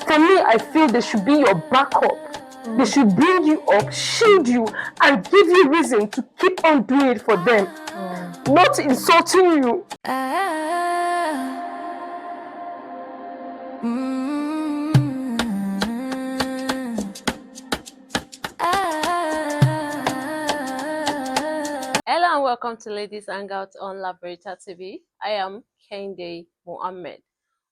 For me, I feel they should be your backup. They should bring you up, shield you, and give you reason to keep on doing it for them, not insulting you. Hello and welcome to Ladies Hangout on Laboratory TV. I am Kende Mohammed.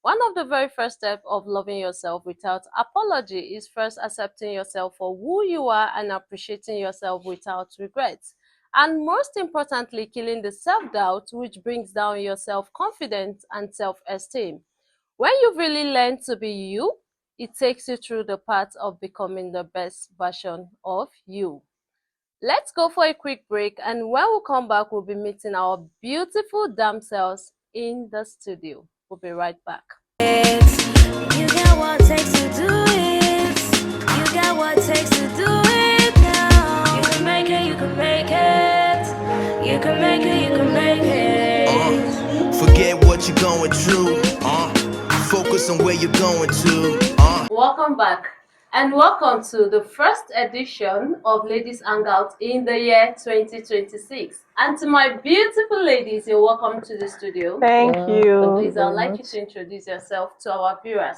One of the very first steps of loving yourself without apology is first accepting yourself for who you are and appreciating yourself without regrets. And most importantly, killing the self-doubt which brings down your self-confidence and self-esteem. When you've really learned to be you, it takes you through the path of becoming the best version of you. Let's go for a quick break, and when we come back, we'll be meeting our beautiful damsels in the studio. We'll be right back. You got what it takes to do it. You got what it takes to do it now. You can make it, you can make it. You can make it, you can make it. Forget what you're going through. Focus on where you're going to. Welcome back. And welcome to the first edition of Ladies Hangout in the year 2026. And to my beautiful ladies, you're welcome to the studio. Thank you. So please, I'd like you to introduce yourself to our viewers.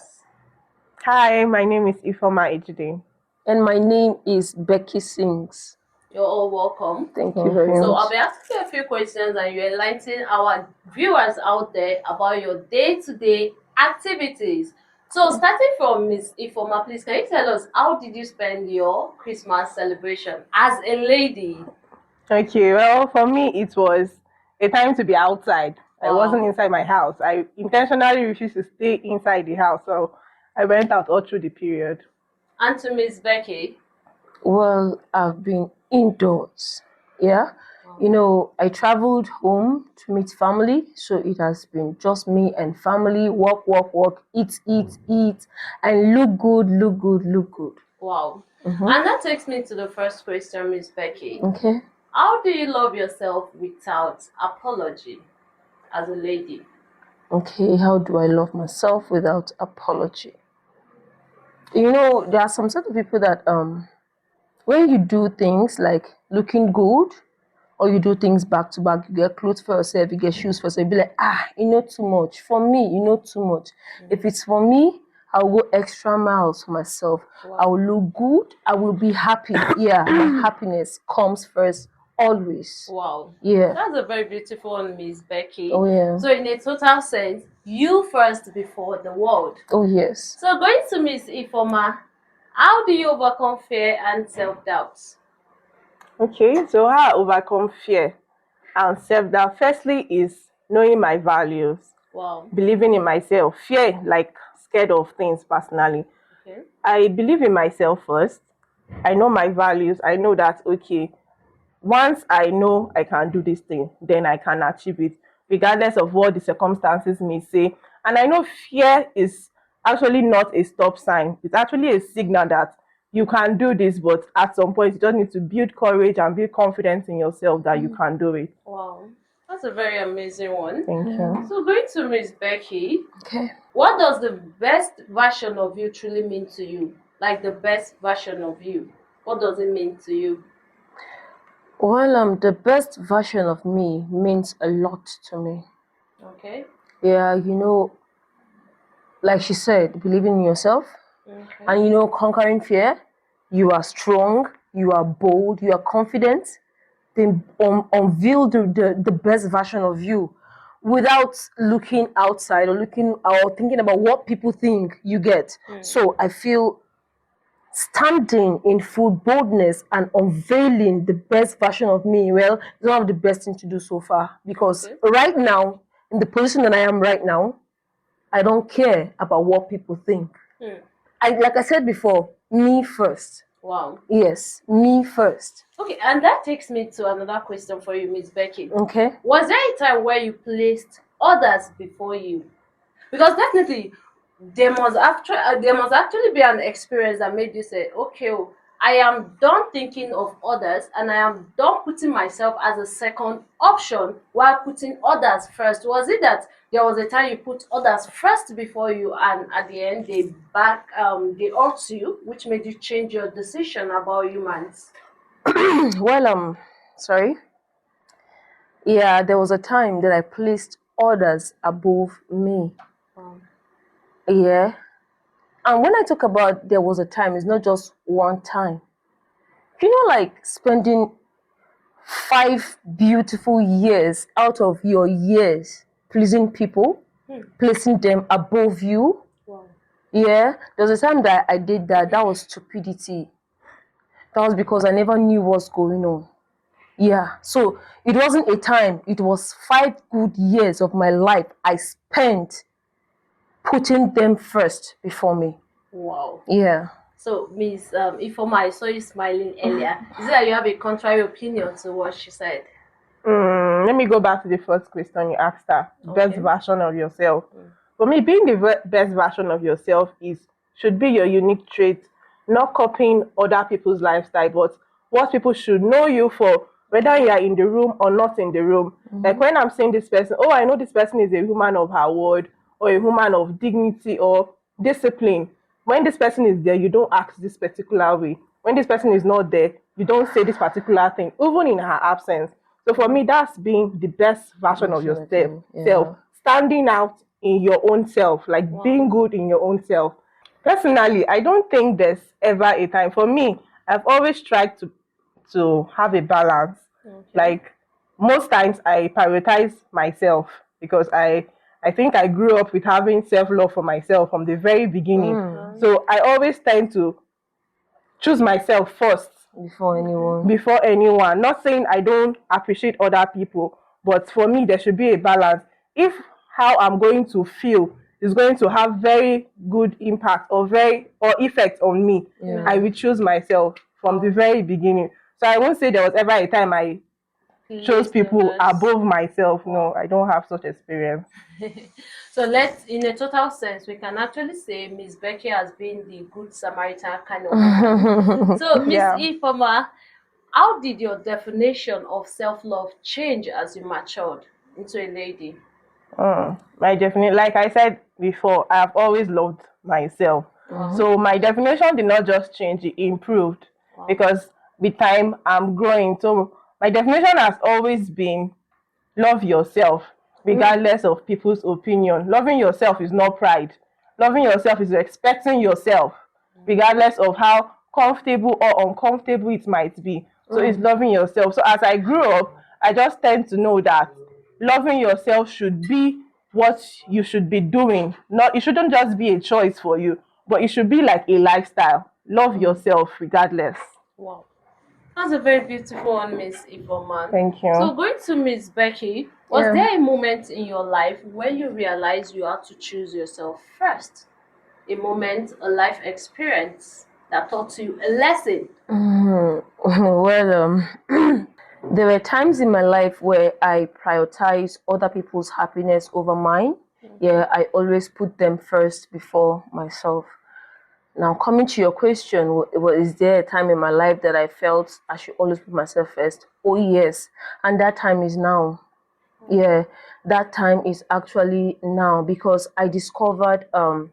Hi, my name is Ifoma Ejide. And my name is Becky Sings. You're all welcome. Thank you very much. So I'll be asking you a few questions and you enlighten our viewers out there about your day-to-day activities. So starting from Miss Ifoma, please can you tell us how did you spend your Christmas celebration as a lady? Okay, well, for me, it was a time to be outside. I wasn't inside my house. I intentionally refused to stay inside the house, so I went out all through the period. And to Miss Becky? Well, I've been indoors. Yeah. You know, I traveled home to meet family, so it has been just me and family, work, eat, and look good. Wow. And that takes me to the first question, Miss Becky. Okay. How do you love yourself without apology as a lady? Okay, how do I love myself without apology? You know, there are some sort of people that when you do things like looking good, or you do things back to back, you get clothes for yourself, you get shoes for yourself, you be like, you know too much. For me, you know too much. If it's for me, I'll go extra miles for myself. Wow. I will look good. I will be happy. Yeah, my happiness comes first, always. Wow. Yeah. That's a very beautiful one, Miss Becky. Oh, yeah. So in a total sense, you first before the world. Oh, yes. So going to Miss Ifoma, how do you overcome fear and self-doubt? Okay, so how I overcome fear and self-doubt, firstly, is knowing my values. Wow. Believing in myself. Fear, like scared of things personally. Okay. I believe in myself first. I know my values. I know that, okay, once I know I can do this thing, then I can achieve it, regardless of what the circumstances may say. And I know fear is actually not a stop sign. It's actually a signal that you can do this, but at some point, you just need to build courage and build confidence in yourself that you can do it. Wow. That's a very amazing one. Thank you. So going to Miss Becky, Okay. what does the best version of you truly mean to you? Like the best version of you. What does it mean to you? Well, the best version of me means a lot to me. Okay. Yeah, you know, like she said, believing in yourself. Okay. And you know, conquering fear, you are strong, you are bold, you are confident. Then unveil the best version of you without looking outside or thinking about what people think you get. So I feel standing in full boldness and unveiling the best version of me, well, it's one of the best things to do so far. Because right now, in the position that I am right now, I don't care about what people think. Like I said before, me first. Wow. Yes, me first. Okay, and that takes me to another question for you, Miss Becky. Okay. Was there a time where you placed others before you? Because definitely, there must actually be an experience that made you say, okay, I am done thinking of others and I am done putting myself as a second option while putting others first. Was it that there was a time you put others first before you, and at the end they hurt you, which made you change your decision about humans. Well, sorry. Yeah, there was a time that I placed others above me. Um, Yeah. And when I talk about there was a time, it's not just one time. You know, like spending 5 beautiful years out of your years pleasing people, placing them above you. wow. Yeah. There was a time that I did that. That was stupidity. That was because I never knew what's going on. Yeah. So it wasn't a time, it was 5 good years of my life I spent putting them first before me. Wow. Yeah. So, Miss Ifoma, I saw you smiling earlier. Is it that you have a contrary opinion to what she said? Let me go back to the first question you asked her. Best Okay. version of yourself. For me, being the best version of yourself should be your unique trait, not copying other people's lifestyle, but what people should know you for, whether you are in the room or not in the room. Like when I'm saying this person, oh, I know this person is a woman of her word, or a woman of dignity or discipline. When this person is there, you don't act this particular way. When this person is not there, you don't say this particular thing, even in her absence. So for me, that's being the best version of yourself, Yeah. standing out in your own self, like being good in your own self. Personally, I don't think there's ever a time. For me, I've always tried to have a balance. Like most times I prioritize myself because I think I grew up with having self-love for myself from the very beginning. So I always tend to choose myself first Before anyone. Not saying I don't appreciate other people, but for me, there should be a balance. If how I'm going to feel is going to have very good impact or effect on me, Yeah. I will choose myself from the very beginning. So I won't say there was ever a time I chose people above myself. No, I don't have such experience. So let's, in a total sense, we can actually say Miss Becky has been the good Samaritan kind of woman. So, Miss Yeah. Ifoma, how did your definition of self-love change as you matured into a lady? My definition, like I said before, I have always loved myself. So my definition did not just change, it improved because with time I'm growing. So my definition has always been love yourself regardless of people's opinion. Loving yourself is not pride. Loving yourself is respecting yourself regardless of how comfortable or uncomfortable it might be. So it's loving yourself. So as I grew up, I just tend to know that loving yourself should be what you should be doing. Not, it shouldn't just be a choice for you, but it should be like a lifestyle. Love yourself regardless. Wow. That's a very beautiful one, Miss Ifoma. Thank you. So going to Miss Becky, was there a moment in your life when you realized you had to choose yourself first? A moment, a life experience that taught you a lesson? Well, there were times in my life where I prioritized other people's happiness over mine. Yeah, I always put them first before myself. Now, coming to your question, is there a time in my life that I felt I should always put myself first? Oh, yes. And that time is now. Yeah, that time is actually now because I discovered no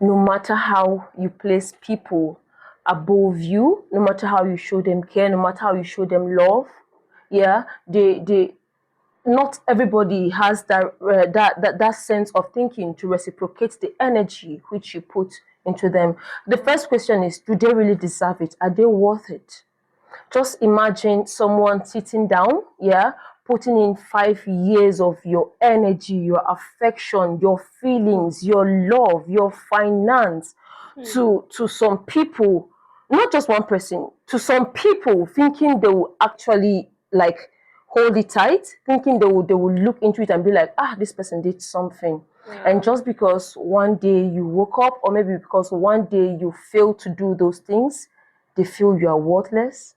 matter how you place people above you, no matter how you show them care, no matter how you show them love, yeah, they not everybody has that sense of thinking to reciprocate the energy which you put into them. The first question is, do they really deserve it? Are they worth it? Just imagine someone sitting down, yeah, putting in 5 years of your energy, your affection, your feelings, your love, your finance to some people, not just one person, to some people thinking they will actually like hold it tight, thinking they will look into it and be like, this person did something. And just because one day you woke up, or maybe because one day you failed to do those things, they feel you are worthless.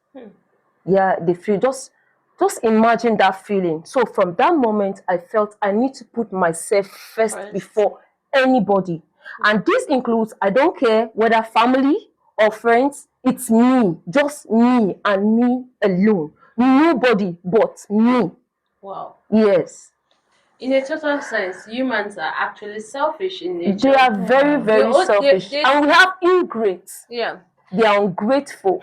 Yeah, they feel just imagine that feeling. So from that moment, I felt I need to put myself first before anybody. And this includes, I don't care whether family or friends, it's me, just me and me alone. Nobody but me. Wow. Yes. in a total sense, humans are actually selfish in nature. They are very, very selfish. And we have ingrates. Yeah. They are ungrateful.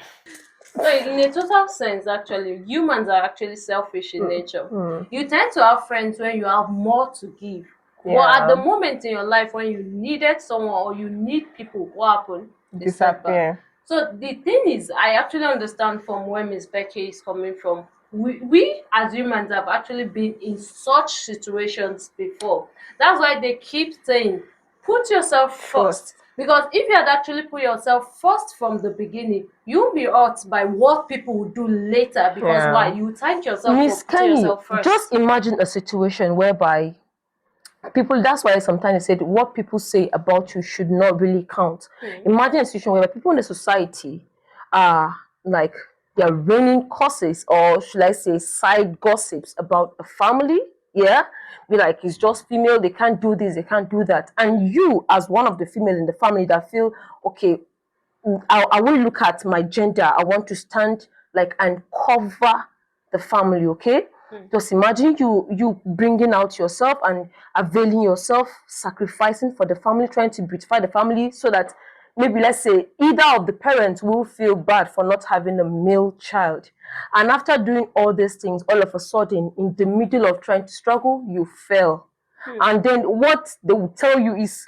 So in a total sense, actually, humans are actually selfish in nature. You tend to have friends when you have more to give. But at the moment in your life when you needed someone or you need people, what happened? They step back. Disappear. So the thing is, I actually understand from where Miss Becky is coming from. We as humans have actually been in such situations before. That's why they keep saying, put yourself first. Because if you had actually put yourself first from the beginning, you'll be hurt by what people will do later. Because why? You thank yourself Miss for putting Kenny, yourself first. just imagine a situation whereby people, that's why sometimes they said what people say about you should not really count. Imagine a situation where people in the society are like they're raining curses, or should I say side gossips about a family. Be like, it's just female, they can't do this, they can't do that. And you, as one of the female in the family, that feel okay, I will look at my gender, I want to stand like and cover the family, okay? Just imagine you bringing out yourself and availing yourself, sacrificing for the family, trying to beautify the family so that maybe, let's say, either of the parents will feel bad for not having a male child. And after doing all these things, all of a sudden, in the middle of trying to struggle, you fail. And then what they will tell you is,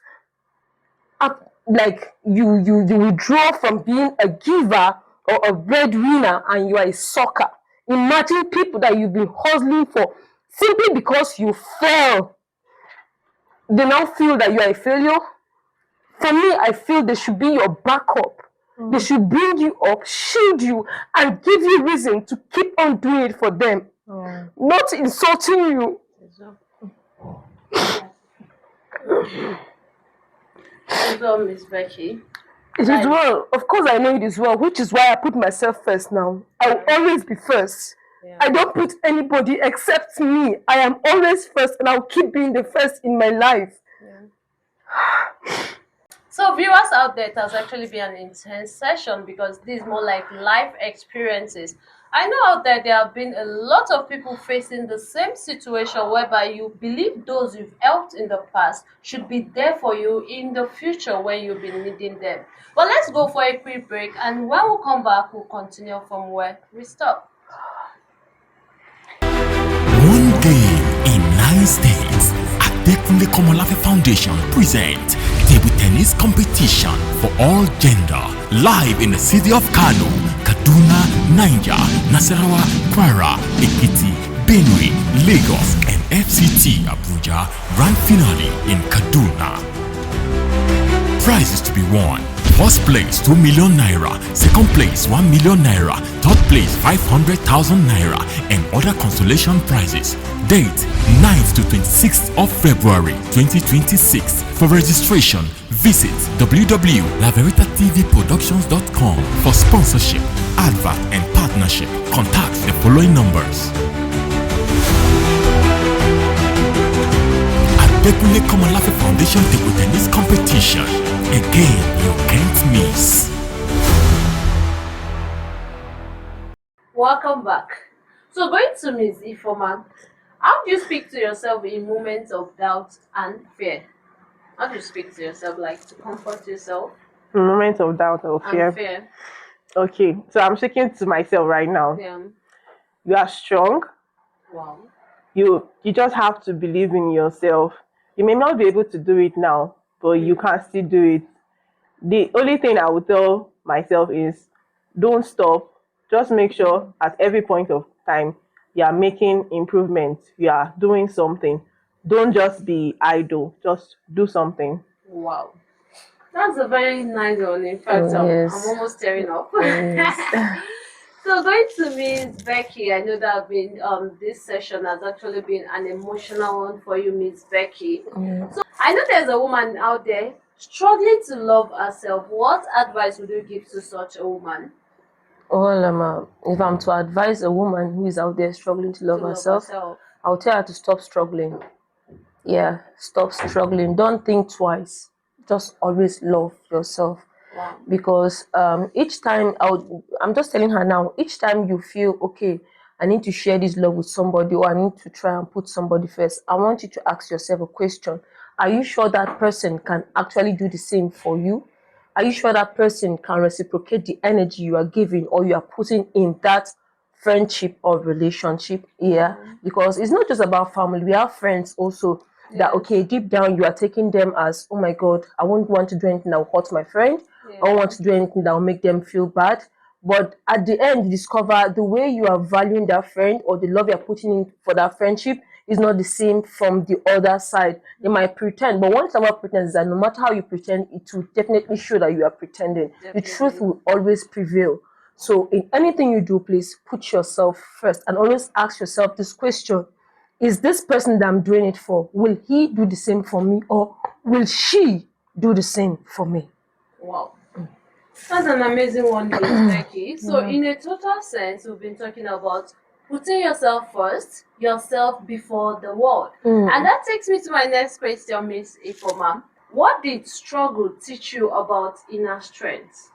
like, you withdraw from being a giver or a breadwinner and you are a sucker. Imagine people that you've been hustling for simply because you fail. They now feel that you are a failure. For me, I feel they should be your backup. They should bring you up, shield you, and give you reason to keep on doing it for them. Not insulting you. Well, Miss Becky. It is well. Of course, I know it is well, which is why I put myself first now. I will always be first. I don't put anybody except me. I am always first, and I'll keep being the first in my life. So viewers out there, it has actually been an intense session because this is more like life experiences. I know out there have been a lot of people facing the same situation whereby you believe those you've helped in the past should be there for you in the future when you'll be needing them. But let's go for a quick break, and when we come back, we'll continue from where we stopped. One game in 9 states. Adekunle Komolafe Foundation presents table tennis competition for all gender, live in the city of Kano, Kaduna, Niger, Nasarawa, Kwara, Ekiti, Benue, Lagos, and FCT Abuja. Grand finale in Kaduna. Prizes to be won. First place 2 million naira, second place 1 million naira, third place 500,000 naira, and other consolation prizes. Date 9th to 26th of February 2026. For registration, visit www.laveritatvproductions.com. For sponsorship, advert, and partnership, contact the following numbers. Adekunle Komolafe Foundation Table Tennis Competition. Again, you can't miss. Welcome back. So going to Ms. Ifoma, how do you speak to yourself in moments of doubt and fear? How do you speak to yourself, like to comfort yourself? In moments of doubt or fear. And fear. Okay, so I'm speaking to myself right now. You are strong. Wow. You just have to believe in yourself. You may not be able to do it now, but you can still do it. The only thing I would tell myself is don't stop. Just make sure at every point of time you are making improvements. You are doing something. Don't just be idle. Just do something. Wow. That's a very nice one. In fact, I'm almost tearing up. So going to Miss Becky, I know that been this session has actually been an emotional one for you, Miss Becky. So I know there's a woman out there struggling to love herself. What advice would you give to such a woman? Well, if I'm to advise a woman who is out there struggling to love herself, I'll tell her to stop struggling. Stop struggling. Don't think twice. Just always love yourself. Wow. Because each time, I'm just telling her now, each time you feel, okay, I need to share this love with somebody, or I need to try and put somebody first, I want you to ask yourself a question. Are you sure that person can actually do the same for you? Are you sure that person can reciprocate the energy you are giving or you are putting in that friendship or relationship? Yeah, because it's not just about family. We have friends also that, okay, deep down you are taking them as, oh my God, I won't want to do anything that will hurt my friend. I don't want to do anything that will make them feel bad. But at the end, you discover the way you are valuing that friend or the love you're putting in for that friendship is not the same from the other side. They might pretend, but one thing about pretend is that no matter how you pretend, it will definitely show that you are pretending. The truth will always prevail. So in anything you do, please put yourself first and always ask yourself this question. Is this person that I'm doing it for, will he do the same for me, or will she do the same for me? Wow. That's an amazing one, Miss Becky. So, in a total sense, we've been talking about putting yourself first, yourself before the world. And that takes me to my next question, Miss Ifoma. What did struggle teach you about inner strength?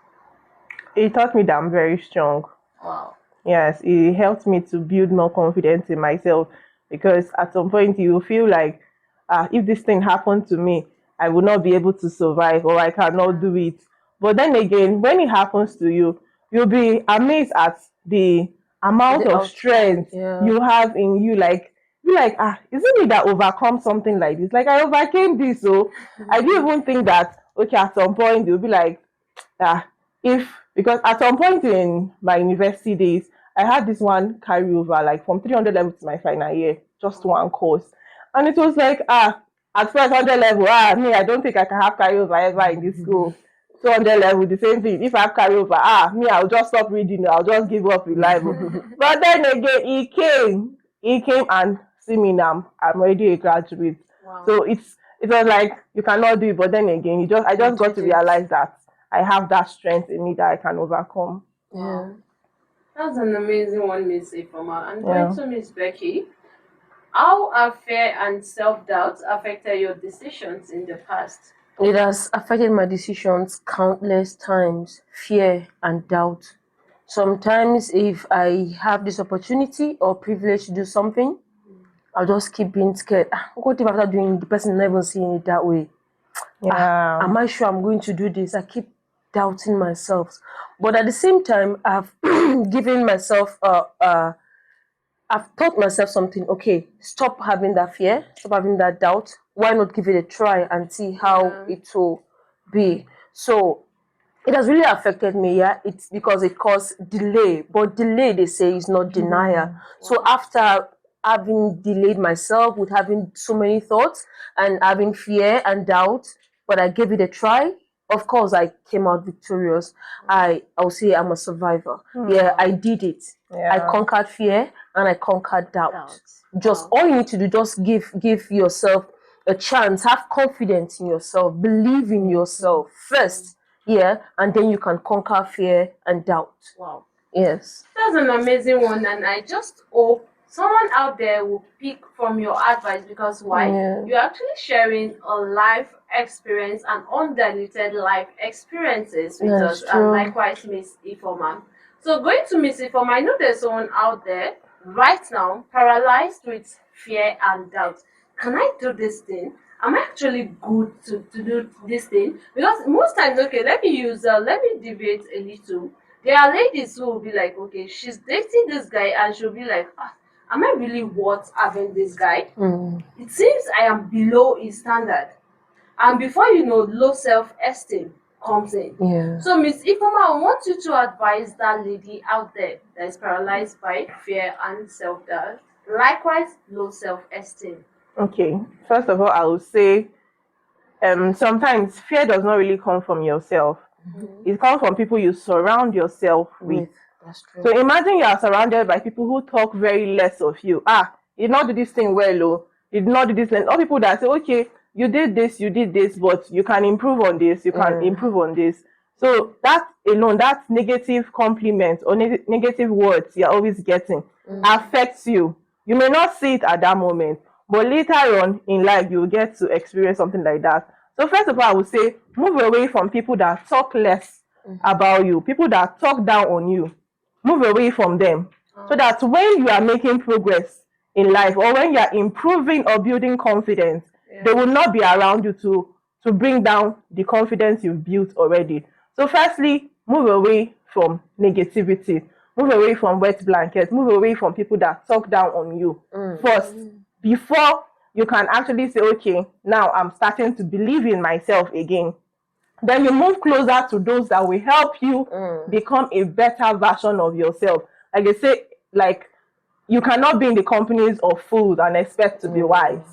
It taught me that I'm very strong. Wow. Yes, it helped me to build more confidence in myself, because at some point you feel like, if this thing happened to me, I will not be able to survive, or I cannot do it. But then again, when it happens to you, you'll be amazed at the amount of strength you have in you. Like, you're like, isn't it that overcome something like this? Like, I overcame this, so I didn't even think that, okay, at some point you'll be like, if, because at some point in my university days, I had this one carryover, like from 300 level to my final year, just one course. And it was like, at first 100 level, me, I don't think I can have carryover ever in this school. 200 level, the same thing. If I have carryover, me, I'll just stop reading, I'll just give up with life. But then again, he came and see me now. I'm already a graduate. Wow. So it was like, you cannot do it, but then again, I just got to realize that I have that strength in me that I can overcome. Yeah. That's an amazing one, Miss Ifoma. And going to Miss Becky, how have fear and self-doubt affected your decisions in the past? It has affected my decisions countless times, fear and doubt. Sometimes if I have this opportunity or privilege to do something, I'll just keep being scared. What if after doing it, the person never seeing it that way? Yeah. Am I sure I'm going to do this? I keep doubting myself. But at the same time, I've given myself I've taught myself something. Okay, stop having that fear, stop having that doubt. Why not give it a try and see how it will be? So it has really affected me. Yeah, it's because it caused delay, but delay, they say, is not denial. So after having delayed myself with having so many thoughts and having fear and doubt, but I gave it a try. Of course, I came out victorious. I'll say I'm a survivor. Yeah, I did it. I conquered fear and I conquered doubt. Just all you need to do, just give yourself a chance. Have confidence in yourself. Believe in yourself first. Yeah, and then you can conquer fear and doubt. Wow. Yes. That's an amazing one, and I just hope someone out there will pick from your advice, because why? You're actually sharing a life experience and undiluted life experiences with us, and likewise Miss Ifoma. So going to Miss Ifoma, I know there's someone out there right now paralyzed with fear and doubt. Can I do this thing? Am I actually good to do this thing? Because most times, okay, let me deviate a little. There are ladies who will be like, okay, she's dating this guy, and she'll be like, am I really worth having this guy? It seems I am below his standard. And before you know, low self-esteem comes in. So Miss Ifoma, I want you to advise that lady out there that is paralyzed by fear and self-doubt, likewise low self-esteem. Okay, first of all, I would say sometimes fear does not really come from yourself. It comes from people you surround yourself with. That's true. So imagine you are surrounded by people who talk very less of you. You did not do this thing well, you did not do this thing. All people that say, okay, you did this, but you can improve on this, you can improve on this. So that alone, that negative compliment or negative words you're always getting affects you. You may not see it at that moment, but later on in life, you'll get to experience something like that. So first of all, I would say, move away from people that talk less about you, people that talk down on you. Move away from them. so that when you are making progress in life or when you are improving or building confidence, they will not be around you to bring down the confidence you've built already. So firstly, move away from negativity, move away from wet blankets, move away from people that talk down on you first, before you can actually say, okay, now I'm starting to believe in myself again. Then you move closer to those that will help you become a better version of yourself. Like they say, like, you cannot be in the companies of fools and expect to be wise.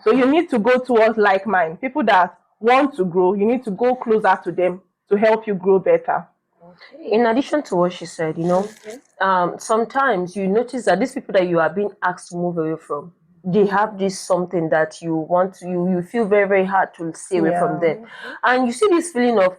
So you need to go towards like mind, people that want to grow. You need to go closer to them to help you grow better. In addition to what she said, sometimes you notice that these people that you are being asked to move away from, they have this something that you want to, you feel very, very hard to stay away from them. And you see this feeling of,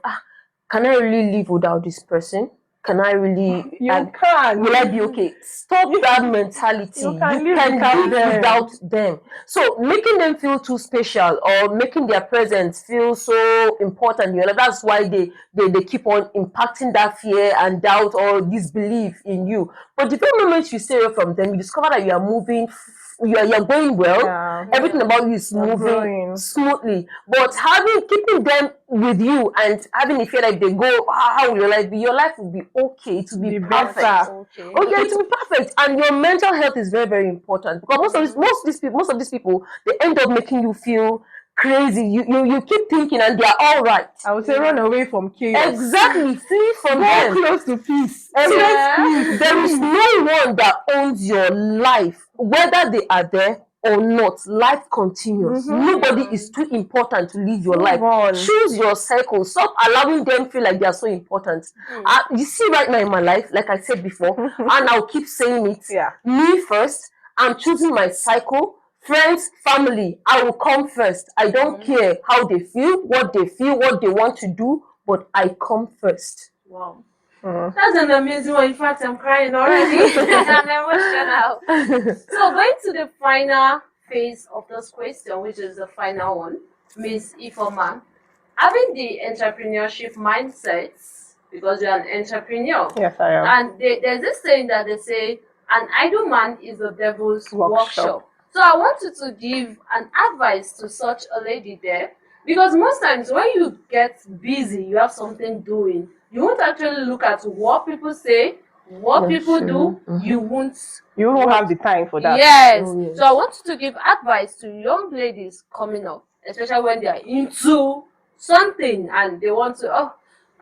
can I really live without this person? Can I really? You can. Will I be okay? Stop that mentality. You can live without them. So making them feel too special or making their presence feel so important, that's why they keep on impacting that fear and doubt or disbelief in you. But the very moment you stay away from them, you discover that you are moving. You're going well. Everything about you is moving smoothly. But keeping them with you and having the fear that if they go, how will your life be? Your life will be okay. It will be perfect. Okay, it will be perfect. And your mental health is very, very important because most of these people, they end up making you feel crazy. You keep thinking, and they are all right. I would say run away from chaos. Exactly, free from them. Close to peace. There is no one that owns your life. Whether they are there or not, life continues. Nobody is too important to live your life. Choose your cycle. Stop allowing them feel like they are so important. You see right now in my life, like I said before, and I'll keep saying it. Me first. I'm choosing my cycle. Friends, family, I will come first. I don't care how they feel, what they want to do, but I come first. Wow. That's an amazing one. In fact, I'm crying already. I'm emotional. So going to the final phase of this question, which is the final one, Miss Ifoma, having the entrepreneurship mindset, because you're an entrepreneur. Yes, I am. And there's this saying that they say, an idle man is the devil's workshop. So I wanted to give an advice to such a lady there, because most times when you get busy, you have something doing, you won't actually look at what people say, what people do. You won't have the time for that. Yes. So I wanted to give advice to young ladies coming up, especially when they are into something and they want to,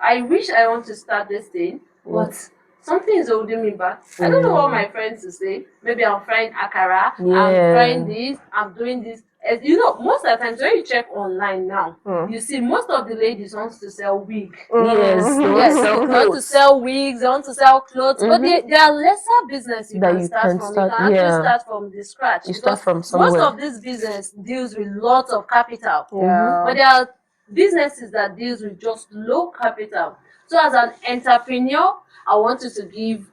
I wish I want to start this thing, but something is holding me back. I don't know what my friends will say. Maybe I'm frying akara, I'm frying this, I'm doing this. As most of the times when you check online now, you see most of the ladies wants to sell wigs. Yes, they want to sell wigs, they want to sell clothes, but there are lesser business you can start from. You can actually start from the scratch. You start from somewhere. Most of this business deals with lots of capital, but there are businesses that deals with just low capital. So as an entrepreneur, I want you to give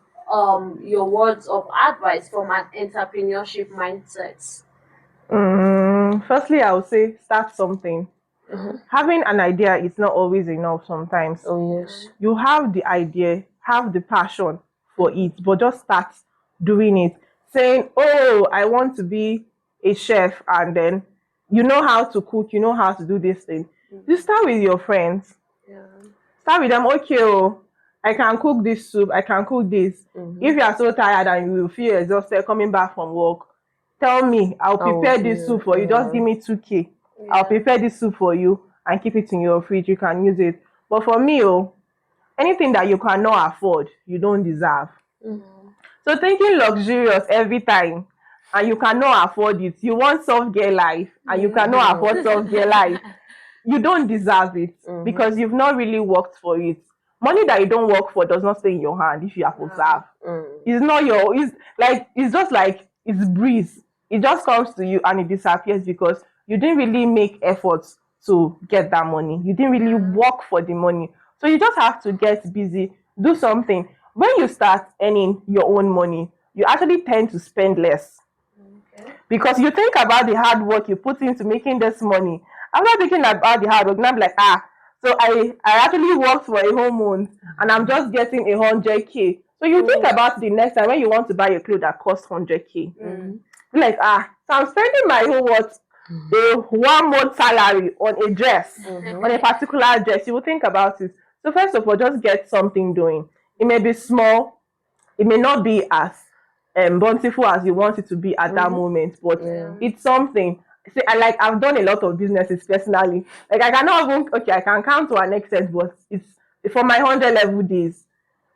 your words of advice from an entrepreneurship mindset. Firstly, I would say start something. Having an idea is not always enough sometimes. Oh, yes. You have the idea, have the passion for it, but just start doing it. Saying, oh, I want to be a chef, and then you know how to cook, you know how to do this thing. You start with your friends. Start with them, okay, I can cook this soup, I can cook this. If you are so tired and you feel exhausted coming back from work, tell me, I'll prepare this soup for you. Just give me 2K. I'll prepare this soup for you and keep it in your fridge. You can use it. But for me, anything that you cannot afford, you don't deserve. So thinking luxurious every time and you cannot afford it, you want soft-gear life and you cannot afford soft-gear life, you don't deserve it because you've not really worked for it. Money that you don't work for does not stay in your hand if you have observed. It's not it's just like it's breeze. It just comes to you and it disappears because you didn't really make efforts to get that money. You didn't really work for the money. So you just have to get busy, do something. When you start earning your own money, you actually tend to spend less. Because you think about the hard work you put into making this money. I'm not thinking about the hard work. And I'm like, so I actually worked for a whole month and I'm just getting 100K. So you think about the next time when you want to buy a clothes that costs 100K. Like, so I'm spending my whole a 1 month salary on a dress, on a particular dress. You will think about it. So first of all, just get something doing. It may be small, it may not be as bountiful as you want it to be at that moment, but it's something. See, I've done a lot of businesses personally. Like I cannot even I can count to an extent, but it's for my 100 level days.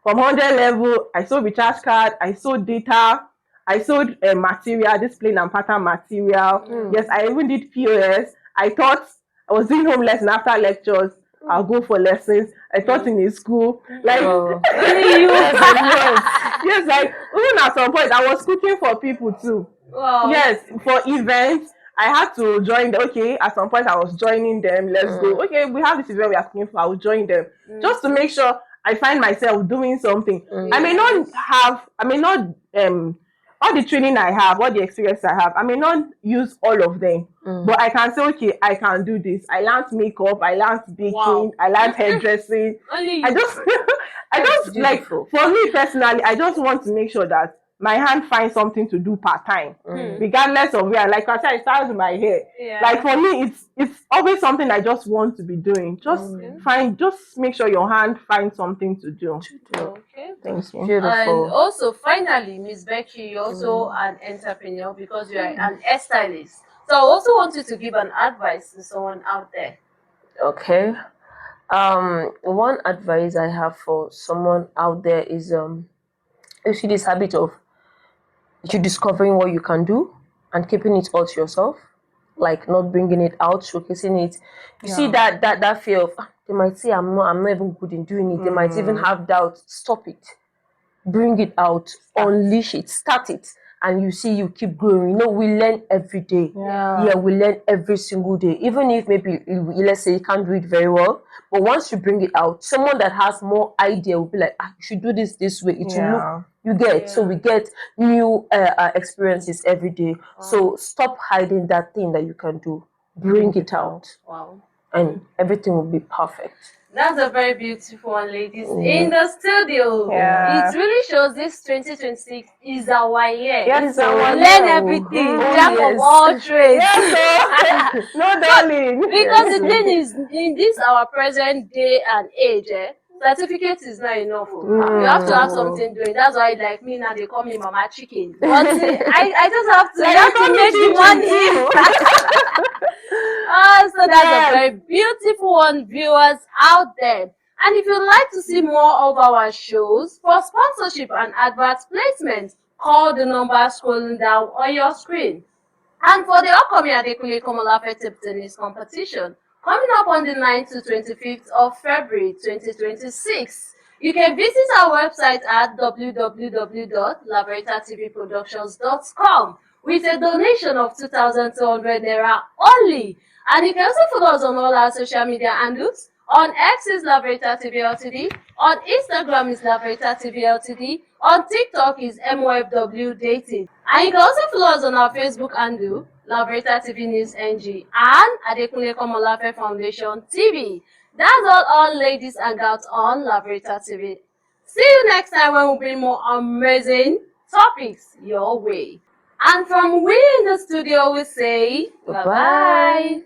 From 100 level, I sold recharge card, I sold data, I sold material, display and pattern material. Yes, I even did POS. I thought I was doing home lesson after lectures. I'll go for lessons. I taught in a school. Like Only you. yes, like even at some point I was cooking for people too. Wow. Yes, for events. I had to join at some point I was joining them. Let's go. Okay, we have this event we are cooking for. I will join them. Just to make sure I find myself doing something. I may not all the training I have, all the experience I have, I may not use all of them. But I can say, okay, I can do this. I learned makeup, I learned baking, I learned hairdressing. I just like, for me personally, I just want to make sure that my hand finds something to do part-time, regardless of where. Like I said, I start with my hair. Like for me, it's always something I just want to be doing. Just make sure your hand finds something to do. Okay. Thank you. Beautiful. And also, finally, Miss Becky, you're also an entrepreneur because you are an hairstylist. So I also want you to give an advice to someone out there. Okay. One advice I have for someone out there is you see this habit of you discovering what you can do and keeping it all to yourself, like not bringing it out, showcasing it. You see that fear of they might say I'm not even good in doing it. They might even have doubt. Stop it. Bring it out. Unleash it. Start it. And you see you keep growing. You know, we learn every day. Yeah, we learn every single day. Even if maybe, let's say you can't do it very well, but once you bring it out, someone that has more idea will be like, you should do this way. It will look, you get. So we get new experiences every day. So stop hiding that thing that you can do. Bring it out. Wow. And everything will be perfect. That's a very beautiful one, ladies. In the studio, it really shows this 2026 is our year. Yes, learn everything, jack of all trades. Yes, no darling. Because the thing is, in this our present day and age, certificate is not enough. You have to have something doing. That's why, like me now, they call me Mama Chicken. But I just have to make the money. So that's a very beautiful one, viewers out there. And if you'd like to see more of our shows, for sponsorship and advert placement, call the number scrolling down on your screen. And for the upcoming Adekunle Komolafe table tennis competition, coming up on the 9th to 25th of February 2026, you can visit our website at www.laveritatvproductions.com with a donation of 2,200 naira only. And you can also follow us on all our social media handles. On X is Laverita TV Ltd. On Instagram is Laverita TV Ltd. On TikTok is MOFW Dating. And you can also follow us on our Facebook handle, Laverita TV News NG, and Adekunle Komolafe Foundation TV. That's all ladies and girls on Laverita TV. See you next time when we bring more amazing topics your way. And from we in the studio, we say bye-bye.